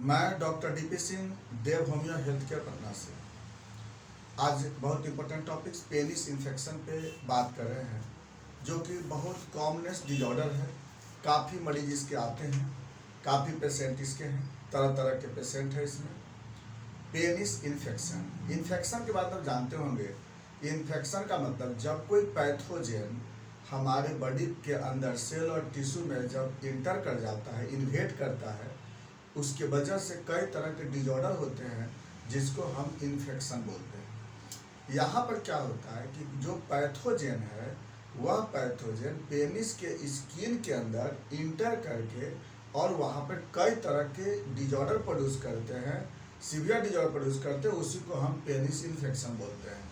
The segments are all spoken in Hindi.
मैं डॉक्टर डीपी सिंह, देव होमियो हेल्थ केयर पटना से आज बहुत इंपॉर्टेंट टॉपिक पेनिस इन्फेक्शन पे बात कर रहे हैं, जो कि बहुत कॉमनेस डिजॉर्डर है। काफ़ी मरीज इसके आते हैं, काफ़ी पेशेंट इसके हैं, तरह तरह के पेशेंट हैं इसमें। पेनिस इन्फेक्शन के बाद आप जानते होंगे, इन्फेक्शन का मतलब जब कोई पैथोजेन हमारे बॉडी के अंदर सेल और टिश्यू में जब इंटर कर जाता है, इन्वेट करता है, उसके वजह से कई तरह के डिजॉर्डर होते हैं जिसको हम इन्फेक्शन बोलते हैं। यहाँ पर क्या होता है कि जो पैथोजेन है वह पैथोजेन पेनिस के स्किन के अंदर इंटर करके और वहाँ पर कई तरह के डिजॉर्डर प्रोड्यूस करते हैं, सीवियर डिजॉर्डर प्रोड्यूस करते हैं, उसी को हम पेनिस इन्फेक्शन बोलते हैं।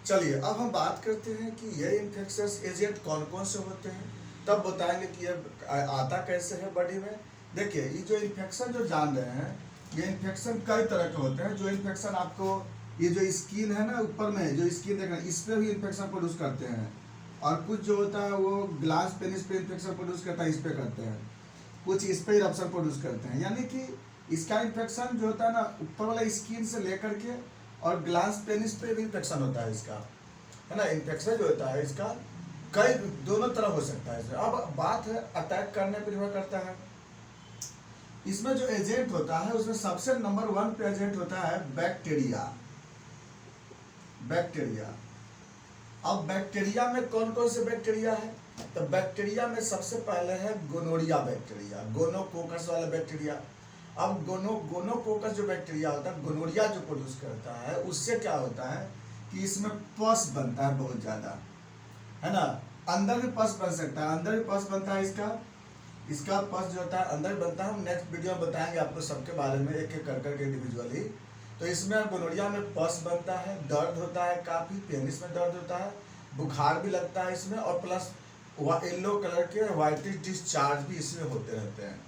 चलिए अब हम बात करते हैं कि ये इन्फेक्शस एजेंट कौन कौन से होते हैं, तब बताएंगे कि ये आता कैसे है बॉडी में। देखिए, ये जो इन्फेक्शन जो जान रहे हैं, ये इन्फेक्शन कई तरह के होते हैं। जो इन्फेक्शन आपको ये जो स्किन है ना, ऊपर में जो स्किन देख रहे हैं, इस पर भी इन्फेक्शन प्रोड्यूस करते हैं। और कुछ जो होता है वो ग्लास पेनिस पे इन्फेक्शन प्रोड्यूस करता है, इस पर करते हैं। कुछ इस पर इरप्शन प्रोड्यूस करते हैं। यानी कि इसका इन्फेक्शन जो होता है ना, ऊपर वाला स्किन से लेकर के और ग्लास पेनिस पे भी इन्फेक्शन होता है इसका, है ना। इन्फेक्शन जो होता है इसका कई दोनों तरह हो सकता है इसमें। अब बात है अटैक करने पर निर्भर करता है। इसमें जो एजेंट होता है उसमें सबसे नंबर 1 पे एजेंट होता है बैक्टीरिया। अब बैक्टीरिया में कौन कौन से बैक्टीरिया है, तो बैक्टीरिया में सबसे पहले है गोनोरिया बैक्टीरिया, गोनोकोकस वाला बैक्टीरिया। अब गोनोकोकस जो बैक्टीरिया होता है, गोनोरिया जो प्रोड्यूस करता है, उससे क्या होता है कि इसमें पस बनता है बहुत ज़्यादा, है ना। अंदर भी पस बन सकता है, अंदर भी पस बनता है इसका पस जो होता है अंदर बनता है। हम नेक्स्ट वीडियो में बताएंगे आपको सबके बारे में, एक एक कर करके इंडिविजुअली। तो इसमें गोनोरिया में पस बनता है, दर्द होता है, काफ़ी पेनिस में दर्द होता है, बुखार भी लगता है इसमें, और प्लस येलो कलर के व्हाइटिश डिस्चार्ज भी इसमें होते रहते हैं।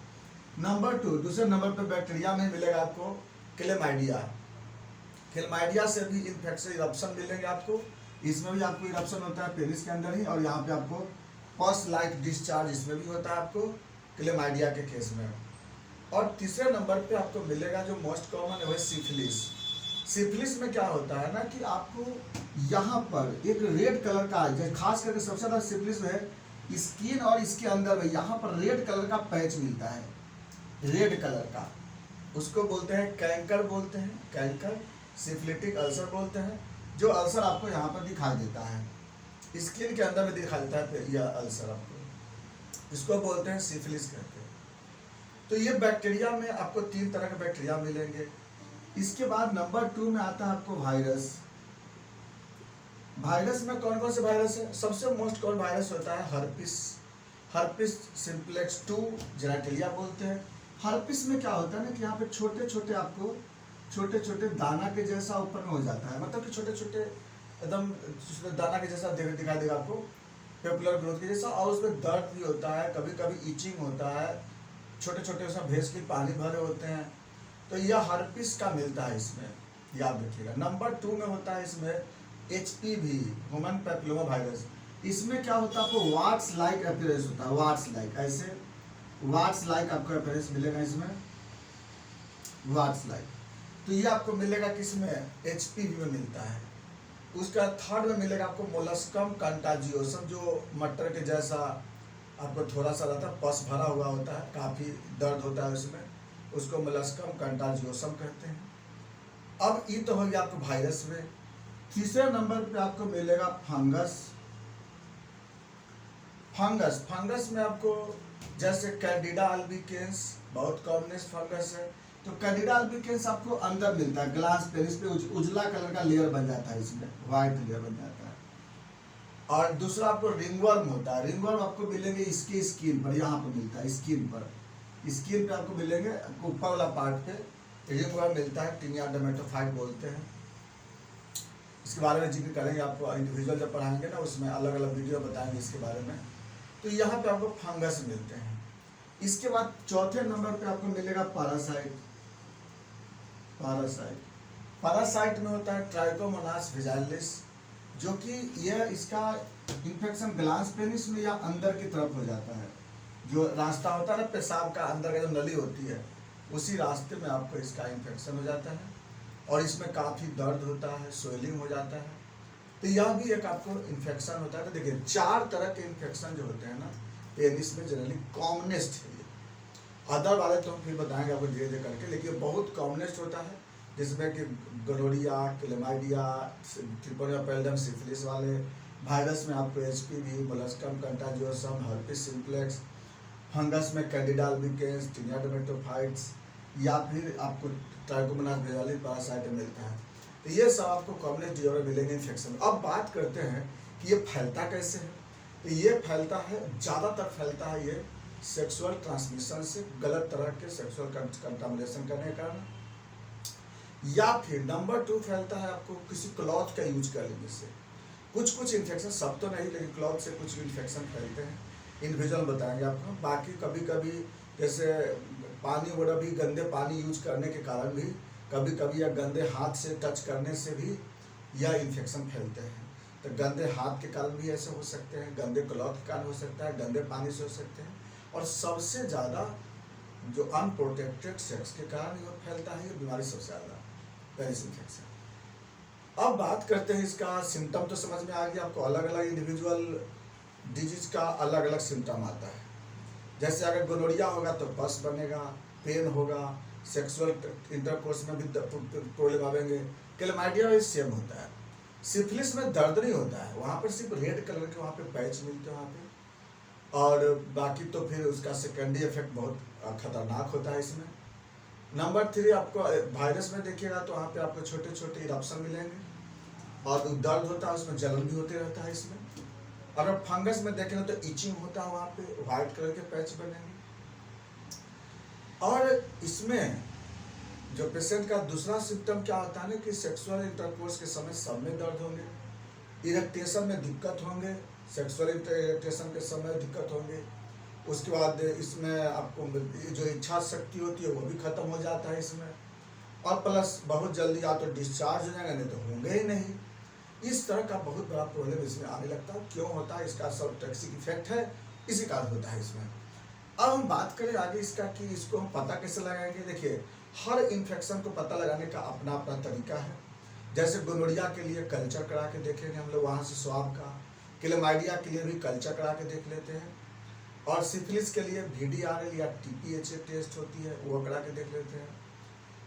नंबर 2, दूसरे नंबर पर बैक्टीरिया में मिलेगा आपको क्लेमाइडिया से भी इन्फेक्शन इरप्शन मिलेंगे आपको। इसमें भी आपको इरप्शन होता है पेनिस के अंदर ही, और यहाँ पे आपको पस लाइक डिस्चार्ज इसमें भी होता है आपको क्लेमाइडिया के केस में। और तीसरे नंबर पे आपको मिलेगा जो मोस्ट कॉमन है, वह सिफिलिस में क्या होता है ना कि आपको यहाँ पर एक रेड कलर का, खास करके सबसे ज़्यादा सिफिलिस में है स्किन और इसके अंदर में यहाँ पर रेड कलर का पैच मिलता है, रेड कलर का। उसको बोलते हैं कैंकर, बोलते हैं कैंकर, सिफिलिटिक अल्सर बोलते हैं। जो अल्सर आपको यहाँ पर दिखाई देता है, स्किन के अंदर में दिखाई देता है यह अल्सर आपको, इसको बोलते हैं सिफिलिस कहते हैं। तो ये बैक्टीरिया में आपको 3 तरह के बैक्टीरिया मिलेंगे। इसके बाद नंबर 2 में आता है आपको वायरस में कौन कौन से वायरस है। सबसे मोस्ट कॉमन वायरस होता है हर्पिस सिंप्लेक्स 2 जेनेटिलिया बोलते हैं। हर्पिस में क्या होता है ना कि यहाँ पे छोटे छोटे दाना के जैसा ऊपर में हो जाता है, मतलब कि छोटे छोटे एकदम दाना के जैसा दिखाई देगा आपको, पेपुलर ग्रोथ के जैसा। और उसमें दर्द भी होता है, कभी कभी इचिंग होता है, छोटे छोटे उसमें भेज के पानी भरे होते हैं। तो यह हर्पिस का मिलता है इसमें, याद रखिएगा। नंबर 2 में होता है इसमें HPV, ह्यूमन पैपिलोमा वायरस। इसमें क्या होता है आपको वाट्स लाइक अपीयरेंस होता है, वाट्स लाइक आपको अपीयरेंस मिलेगा इसमें, वाट्स लाइक। तो ये आपको मिलेगा किसमें, HPV में मिलता है। उसका 3rd में मिलेगा आपको मोलस्कम कंटाजियोसम, जो मटर के जैसा आपको थोड़ा सा रहता है, पस भरा हुआ होता है, काफ़ी दर्द होता है उसमें, उसको मोलस्कम कंटाजियोसम कहते हैं। अब ये तो हो गया आपको वायरस में। तीसरे नंबर पे आपको मिलेगा फंगस में आपको जैसे कैंडिडा अल्बिकेंस बहुत कॉमनेस्ट फंगस है। तो कैंडिडा अल्बिकेंस आपको अंदर मिलता है, ग्लास पेनिस पे उजला कलर का लेयर बन जाता है, इसमें व्हाइट लेयर बन जाता है। और दूसरा आपको रिंगवर्म होता है, रिंगवर्म आपको मिलेंगे इसकी स्किन पर, यहाँ पर मिलता है स्किन पे आपको मिलेंगे, ऊपर वाला पार्ट पे रिंगवर्म मिलता है, टिनिया डर्मेटोफाइट बोलते हैं। इसके बारे में जिक्र करेंगे, आपको इंडिविजुअल जब पढ़ाएंगे ना उसमें अलग अलग वीडियो बताएंगे इसके बारे में। तो यहाँ पे आपको फंगस मिलते हैं। इसके बाद चौथे नंबर पे आपको मिलेगा पैरासाइट में होता है ट्राइकोमोनास विजाइलिस, जो कि यह इसका इन्फेक्शन ग्लास पेनिस में या अंदर की तरफ हो जाता है। जो रास्ता होता है ना पेशाब का, अंदर का जो नली होती है, उसी रास्ते में आपको इसका इन्फेक्शन हो जाता है और इसमें काफ़ी दर्द होता है, स्वेलिंग हो जाता है। तो यह भी एक आपको इन्फेक्शन होता है। तो देखिए 4 तरह के इन्फेक्शन जो होते हैं ना पेनिस में जनरली कॉमनेस्ट है ये। अदर वाले तो हम फिर बताएंगे आपको धीरे धीरे करके, लेकिन बहुत कॉमनेस्ट होता है जिसमें कि गोनोरिया, क्लेमाइडिया, ट्रिकोनिया पैल्डम, सिफिलिस वाले। वायरस में आपको HPV, molluscum contagiosum, herpes simplex. Fungus में कैंडिडा अल्बिकेंस, टीनिया डोमेटोफाइट्स या फिर आपको ट्राइकोमोनास वेजाइनली पैरासाइट मिलता है। तो ये सब आपको कॉमनेस्ट डिजॉर्डर मिलेंगे इन्फेक्शन। अब बात करते हैं कि ये फैलता कैसे है। तो ये फैलता है, ज़्यादातर फैलता है ये सेक्सुअल ट्रांसमिशन से, गलत तरह के सेक्सुअल कंटामिनेशन करने के कारण, या फिर नंबर 2 फैलता है आपको किसी क्लॉथ का यूज कर लेने से। कुछ इन्फेक्शन, सब तो नहीं, लेकिन क्लॉथ से कुछ इन्फेक्शन फैलते हैं। इंडिविजुअल बताएंगे आपको। बाकी कभी कभी जैसे पानी वगैरह भी, गंदे पानी यूज करने के कारण भी कभी कभी, या गंदे हाथ से टच करने से भी यह इन्फेक्शन फैलते हैं। तो गंदे हाथ के कारण भी ऐसे हो सकते हैं, गंदे क्लॉथ के कारण हो सकता है, गंदे पानी से हो सकते हैं, और सबसे ज़्यादा जो अनप्रोटेक्टेड सेक्स के कारण यह फैलता है, ये बीमारी सबसे ज़्यादा पेनिस इन्फेक्शन। अब बात करते हैं इसका सिम्टम। तो समझ में आ गया आपको, अलग अलग इंडिविजुअल डिजीज का अलग अलग सिम्टम आता है। जैसे अगर गोनोरिया होगा तो पस बनेगा, पेन होगा, सेक्सुअल इंटरकोर्स में भी प्रॉब्लम आवेंगे। क्लेमाइडिया भी सेम होता है। सिफिलिस में दर्द नहीं होता है, वहाँ पर सिर्फ रेड कलर के वहाँ पे पैच मिलते हैं वहाँ पे, और बाकी तो फिर उसका सेकेंडरी इफेक्ट बहुत खतरनाक होता है इसमें। नंबर 3 आपको वायरस में देखिएगा तो वहाँ पे आपको छोटे छोटे इरप्शन मिलेंगे और दर्द होता है, उसमें जलन भी होते रहता है इसमें। अगर फंगस में देखेंगे तो इचिंग होता है, वहाँ पे व्हाइट कलर के पैच बनेंगे। और इसमें जो पेशेंट का दूसरा सिम्टम क्या होता है ना कि सेक्सुअल इंटरकोर्स के समय सब में दर्द होंगे, इरेक्टेशन में दिक्कत होंगे, सेक्सुअल इरेक्टेशन के समय दिक्कत होंगे। उसके बाद इसमें आपको जो इच्छा शक्ति होती है वो भी खत्म हो जाता है इसमें, और प्लस बहुत जल्दी या तो डिस्चार्ज हो जाएगा, नहीं तो होंगे ही नहीं। इस तरह का बहुत बड़ा प्रॉब्लम इसमें आने लगता है। क्यों होता है, इसका सब टॉक्सिक इफेक्ट है, इसी कारण होता है इसमें। अब हम बात करें आगे इसका कि इसको हम पता कैसे लगाएंगे। देखिए हर इन्फेक्शन को पता लगाने का अपना अपना तरीका है। जैसे गोनोरिया के लिए कल्चर करा के देखेंगे हम लोग वहाँ से स्वाब का, क्लेमाइडिया के लिए भी कल्चर करा के देख लेते हैं, और सिफिलिस के लिए VDRL या TPHA टेस्ट होती है, वो करा के देख लेते हैं।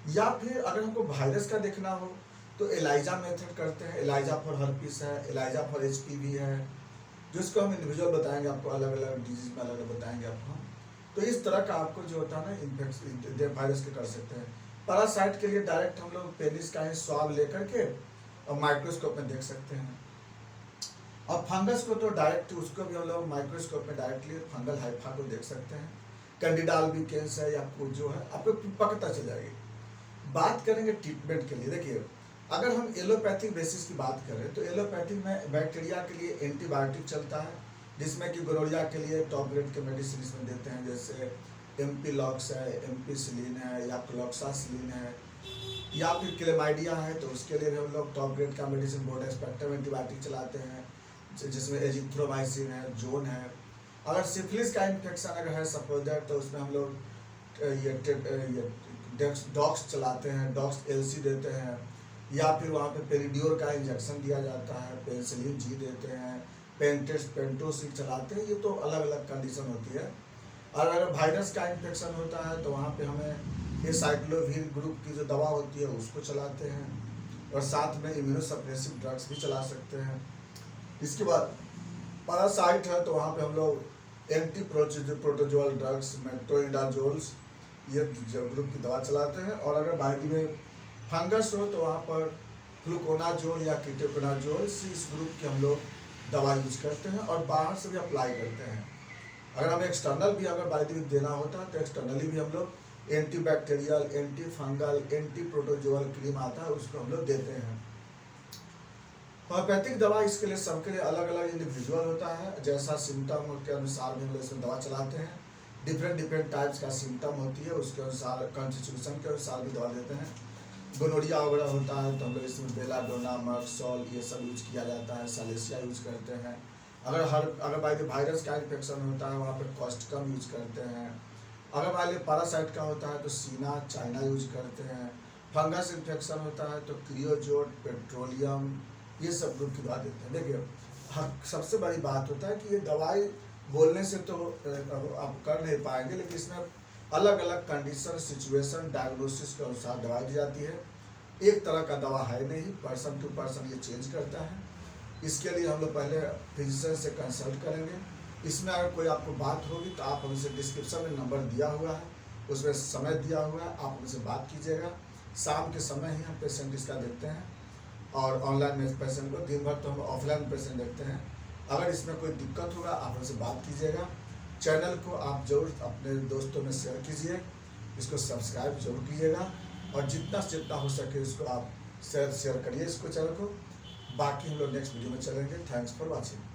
या फिर अगर हमको वायरस का देखना हो तो एलाइजा मेथड करते हैं। एलाइजा फॉर हर्पिस है, एलाइजा फॉर HPV है, जिसको हम इंडिविजुअल बताएंगे आपको, अलग अलग डिजीज में अलग अलग बताएंगे आपको। तो इस तरह का आपको जो होता है ना इन्फेक्शन वायरस के कर सकते हैं। पैरासाइट के लिए डायरेक्ट हम लोग पेनिस का ही स्वाब लेकर के और माइक्रोस्कोप में देख सकते हैं, और फंगस को तो डायरेक्ट उसको भी हम लोग माइक्रोस्कोप में डायरेक्टली फंगल हाइफा को देख सकते हैं। कैंडिडा अल्बिकेंस है या कुछ जो है आपको पता चल जाएगी। बात करेंगे ट्रीटमेंट के लिए। देखिए अगर हम एलोपैथिक बेसिस की बात करें तो एलोपैथिक में बैक्टीरिया के लिए एंटीबायोटिक चलता है, जिसमें कि गोनोरिया के लिए टॉप ग्रेड के मेडिसिन इसमें देते हैं, जैसे एम्पीलॉक्स है, एम्पीसिलिन है, या क्लोक्सासिलिन है, या फिर क्लेमाइडिया है तो उसके लिए भी हम लोग टॉप ग्रेड का मेडिसिन ब्रॉड स्पेक्ट्रम एंटीबायोटिक चलाते हैं, जिसमें एजिथ्रोमाइसिन है, जोन है। अगर सिफिलिस का इन्फेक्शन अगर है सपोज दैट तो उसमें हम लोग ये डॉक्स चलाते हैं, डॉक्स LC देते हैं, या फिर वहाँ पे पेरिडियोर का इंजेक्शन दिया जाता है, पेनिसिलिन G देते हैं, पेंटोसिल चलाते हैं। ये तो अलग अलग कंडीशन होती है। और अगर वायरस का इन्फेक्शन होता है तो वहाँ पे हमें एसाइक्लोविर ग्रुप की जो दवा होती है उसको चलाते हैं, और साथ में इम्यूनोसप्रेसिव ड्रग्स भी चला सकते हैं। इसके बाद पैरासाइट है तो वहाँ पे हम लोग एंटी प्रोटोजोअल ड्रग्स, मेट्रोइडाजोल्स, ये ग्रुप की दवा चलाते हैं। और अगर बाकी में फंगस हो तो वहाँ पर फ्लूकोनाजोल या कीटोकोनाजोल, इस ग्रुप की हम लोग दवा यूज करते हैं और बाहर से भी अप्लाई करते हैं। अगर हमें एक्सटर्नल भी अगर बायोटिक देना होता है तो एक्सटर्नली भी हम लोग antibacterial, anti fungal, anti protozoal cream आता है, उसको हम लोग देते हैं। होम्योपैथिक दवा इसके लिए सबके लिए अलग अलग इंडिविजुअल होता है, जैसा सिम्टम के अनुसार भी हम लोग इसमें दवा चलाते हैं। डिफरेंट टाइप्स का सिम्टम होती है, उसके अनुसार कॉन्स्टिट्यूशन के अनुसार भी दवा देते हैं। गोनोरिया वगैरह होता है तो हम लोग इसमें बेलाडोना, मर्कसॉल ये सब यूज किया जाता है, सालेसिया यूज करते हैं। अगर बाई वायरस का इन्फेक्शन होता है वहाँ पर कॉस्टिकम यूज करते हैं, अगर मान लीजिए पैरासाइट का होता है तो सीना चाइना यूज करते हैं। फंगस इन्फेक्शन होता है तो क्रियोजोट, पेट्रोलियम, ये सब ग्रुप की दवा देते हैं। देखिए सबसे बड़ी बात होता है कि ये दवाई बोलने से तो आप कर नहीं पाएंगे, लेकिन इसमें अलग अलग कंडीशन, सिचुएशन, डायग्नोसिस के अनुसार दवाई दी जाती है। एक तरह का दवा है नहीं, पर्सन टू पर्सन ये चेंज करता है। इसके लिए हम लोग पहले फिजिशियन से कंसल्ट करेंगे। इसमें अगर कोई आपको बात होगी तो आप हमसे डिस्क्रिप्शन में नंबर दिया हुआ है, उसमें समय दिया हुआ है, आप हमसे बात कीजिएगा। शाम के समय ही हम पेशेंट इसका देखते हैं और ऑनलाइन में पेशेंट को, दिन भर तो हम ऑफलाइन पेशेंट देखते हैं। अगर इसमें कोई दिक्कत होगा आप हमसे बात कीजिएगा। चैनल को आप जरूर अपने दोस्तों में शेयर कीजिए, इसको सब्सक्राइब जरूर कीजिएगा और जितना से जितना हो सके इसको आप शेयर करिए इसको, चैनल को। बाकी हम लोग नेक्स्ट वीडियो में चलेंगे। Thanks for watching.